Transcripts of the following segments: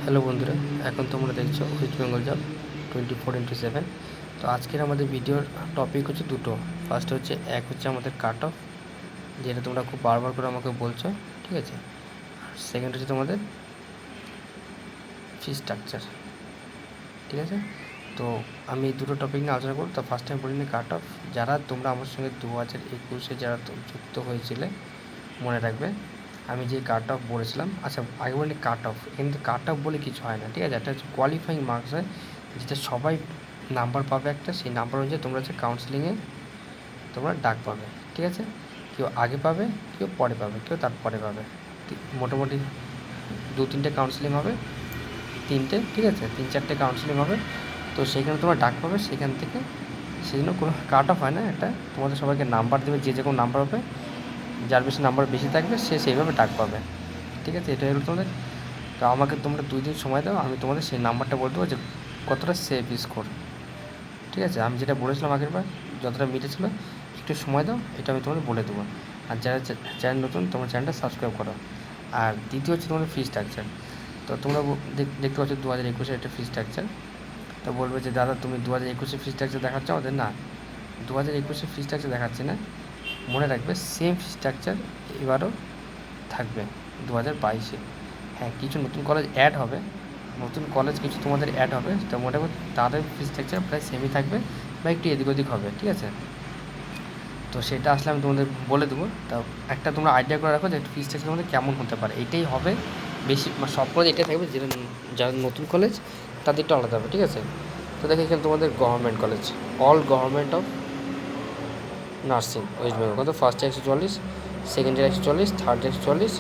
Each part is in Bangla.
হ্যালো বন্ধুরা, এখন তোমরা দেখছো ওয়েস্ট বেঙ্গল জব 24/7। তো আজকের আমাদের ভিডিওর টপিক হচ্ছে দুটো। ফার্স্ট হচ্ছে এক হচ্ছে আমাদের কাট অফ, যেটা তোমরা খুব বারবার করে আমাকে বলছো, ঠিক আছে। আর সেকেন্ড হচ্ছে তোমাদের ফি স্ট্রাকচার, ঠিক আছে। তো আমি দুটো টপিক নিয়ে আলোচনা করব। তো ফার্স্ট টাইম বলি নিই কাট অফ। যারা তোমরা আমার সঙ্গে 2021-এ যারা যুক্ত হয়েছিলে, মনে রাখবে আমি যে কাট অফ বলেছিলাম। আচ্ছা, আগে বলি কাট অফ। কিন্তু কাট অফ বলে কিছু হয় না, ঠিক আছে। এটা হচ্ছে কোয়ালিফাইং মার্কস হয়, যেটা সবাই নাম্বার পাবে একটা। সেই নাম্বার অনুযায়ী তোমরা হচ্ছে কাউন্সেলিংয়ে তোমরা ডাক পাবে, ঠিক আছে। কেউ আগে পাবে, কেউ পরে পাবে, কেউ তারপরে পাবে। মোটামুটি 2-3টে কাউন্সেলিং হবে, ঠিক আছে, 3-4টে কাউন্সেলিং হবে। তো সেইখানে তোমরা ডাক পাবে। সেখান থেকে সেজন্য কোনো কাট অফ হয় না, এটা তোমাদের সবাইকে নাম্বার দেবে। যে কোনো নাম্বার হবে, যার বেশি নাম্বার বেশি থাকবে সে সেইভাবে ডাক পাবে, ঠিক আছে। এটাই হলো তোমাদের। তো আমাকে তোমরা 2 দিন সময় দাও, আমি তোমাদের সেই নাম্বারটা বলে দেবো যে কতটা সেভ স্কোর, ঠিক আছে। আমি যেটা বলেছিলাম আগেরবার যতটা মিটেছিল, একটু সময় দাও, এটা আমি তোমাদের বলে দেবো। আর যারা চ্যানেল নতুন, তোমার চ্যানেলটা সাবস্ক্রাইব করো। আর দ্বিতীয় হচ্ছে তোমাদের ফি স্ট্রাকচার। তো তোমরা দেখতে পাচ্ছ 2021-এর একটা ফি স্ট্রাকচার। তো বলবে যে দাদা তুমি 2021-এর ফি স্ট্রাকচার দেখাচ্ছ আমাদের। না, 2021-এর ফি স্ট্রাকচার দেখাচ্ছি না। মনে রাখবে সেম ফি স্ট্রাকচার এবারও থাকবে 2022-এ। হ্যাঁ, কিছু নতুন কলেজ অ্যাড হবে, নতুন কলেজ কিছু তোমাদের অ্যাড হবে। তো মোটামুটি তাদের ফি স্ট্রাকচার প্রায় সেমই থাকবে বা একটু এদিক ওদিক হবে, ঠিক আছে। তো সেটা আসলে আমি তোমাদের বলে দেবো। তা একটা তোমরা আইডিয়া করে রাখো যে ফি স্ট্রাকচার তোমাদের কেমন হতে পারে। এইটাই হবে বেশি, সব কলেজ এটাই থাকবে। যেটা যারা নতুন কলেজ তাদের একটু আলাদা হবে, ঠিক আছে। তো দেখো এখানে তোমাদের government college, all government of nursing West Bengal কত, first year 140, second year 140, third year 140,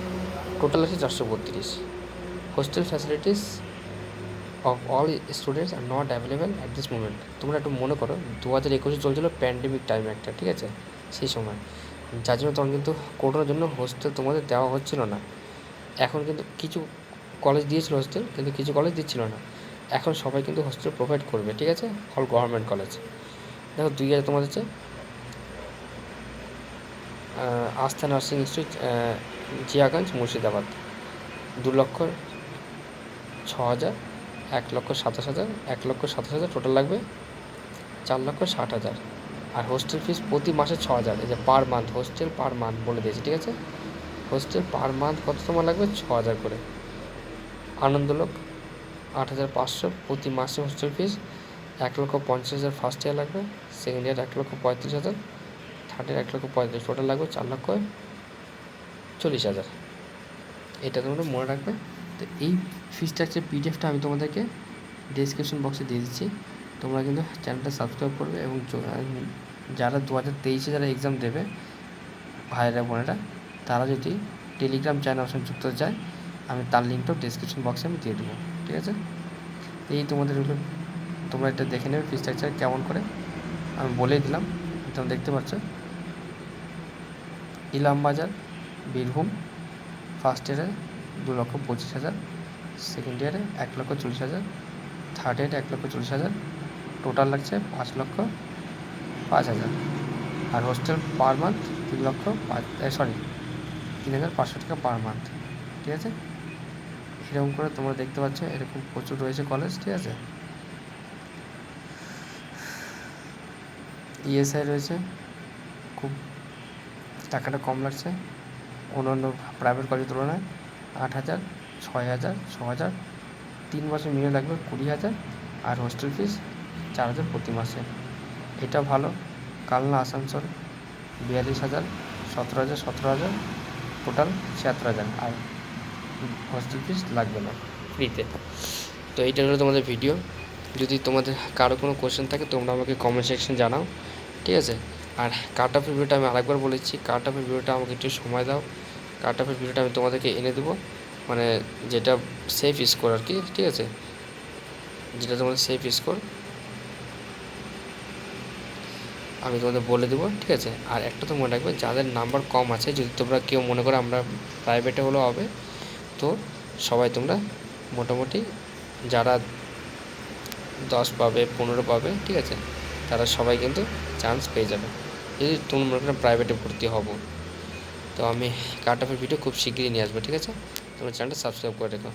total আছে 432। Hostel facilities of all students are not available at this moment. তোমরা একটু মনে করো 2021-এ চলছিল প্যান্ডেমিক টাইম একটা, ঠিক আছে, সেই সময়, যার জন্য তখন কিন্তু করোনার জন্য হোস্টেল তোমাদের দেওয়া হচ্ছিল না। এখন কিন্তু কিছু কলেজ দিয়েছিল হোস্টেল, কিন্তু কিছু কলেজ দিচ্ছিল না। এখন সবাই কিন্তু হোস্টেল প্রোভাইড করবে, ঠিক আছে, অল গভর্নমেন্ট কলেজ। দেখো 2 হাজার তোমাদের হচ্ছে আস্থা nursing institute, Jiaganj, Murshidabad, 2,06,000, 1,27,000, 1,27,000 total লাগবে, 4,60,000। আর হোস্টেল ফিস প্রতি মাসে 6,000। এই যে per month, hostel per month বলে দিয়েছি, ঠিক আছে। হোস্টেল পার মান্থ কত তোমার লাগবে, 6,000 করে। আনন্দলোক 8,500 প্রতি মাসে হোস্টেল ফিস। 1,50,000 ফার্স্ট ইয়ার লাগবে, second year 1,35,000, third year 1,35,000, total লাগবে 4,40,000। এটা তোমরা মনে রাখবে। তো এই ফি স্ট্রাকচার পিডিএফটা আমি তোমাদেরকে ডেসক্রিপশন বক্সে দিয়ে দিচ্ছি। তোমরা কিন্তু চ্যানেলটা সাবস্ক্রাইব করবে। এবং যারা 2023-এ যারা এক্সাম দেবে, ভাইয়েরা বোনেরা, তারা যদি টেলিগ্রাম চ্যানেল অপশন যুক্ত চায়, আমি তার লিঙ্কটাও ডেসক্রিপশন বক্সে আমি দিয়ে দেবো, ঠিক আছে। এই তোমাদের হলো, তোমরা এটা দেখে নেবে ফি স্ট্রাকচার কেমন করে, আমি বলেই দিলাম। তোমরা দেখতে পাচ্ছ ইলামবাজার, বীরভূম, ফার্স্ট ইয়ারে 2,25,000, সেকেন্ড ইয়ারে 1,40,000, থার্ড ইয়ারে 1,40,000, টোটাল লাগছে 5,05,000। আর হোস্টেল পার মান্থ 3,500 টাকা পার মান্থ, ঠিক আছে। এরকম করে তোমরা দেখতে পাচ্ছ, এরকম প্রচুর রয়েছে কলেজ, ঠিক আছে। ইএসআই রয়েছে, খুব টাকাটা কম লাগছে অন্যান্য প্রাইভেট কলেজের তুলনায়। 8,000, 6,000, 6,000, 3 বছর মিলে লাগবে 20,000। আর হোস্টেল ফিস 4,000 প্রতি মাসে। এটা ভালো। কালনা, আসানসোল 42,000, 17,000, 17,000, টোটাল 76,000। আর হোস্টেল ফিস লাগবে না, ফ্রিতে। তো এইটা হলো তোমাদের ভিডিও। যদি তোমাদের কারো কোনো কোয়েশ্চেন থাকে তোমরা আমাকে কমেন্ট সেকশন জানাও, ঠিক আছে। আর কাট অফের ভিডিওটা আমি আরেকবার বলেছি, কাট অফের ভিডিওটা আমাকে একটু সময় দাও। কাট অফের ভিডিওটা আমি তোমাদেরকে এনে দেবো, মানে যেটা সেফ স্কোর আর কি, ঠিক আছে, যেটা তোমাদের সেফ স্কোর আমি তোমাদের বলে দেবো, ঠিক আছে। আর একটা তো মনে রাখবে, যাদের নাম্বার কম আছে, যদি তোমরা কেউ মনে করো আমরা প্রাইভেটে হলেও হবে, তো সবাই তোমরা মোটামুটি যারা 10 পাবে, 15 পাবে, ঠিক আছে, তারা সবাই কিন্তু চান্স পেয়ে যাবে যদি তোমরা মনে করো প্রাইভেটে ভর্তি হবো। তো আমি কাট অফের ভিডিও খুব শিগগিরই নিয়ে আসবো, ঠিক আছে। তোমার চ্যানেলটা সাবস্ক্রাইব করে রেখো।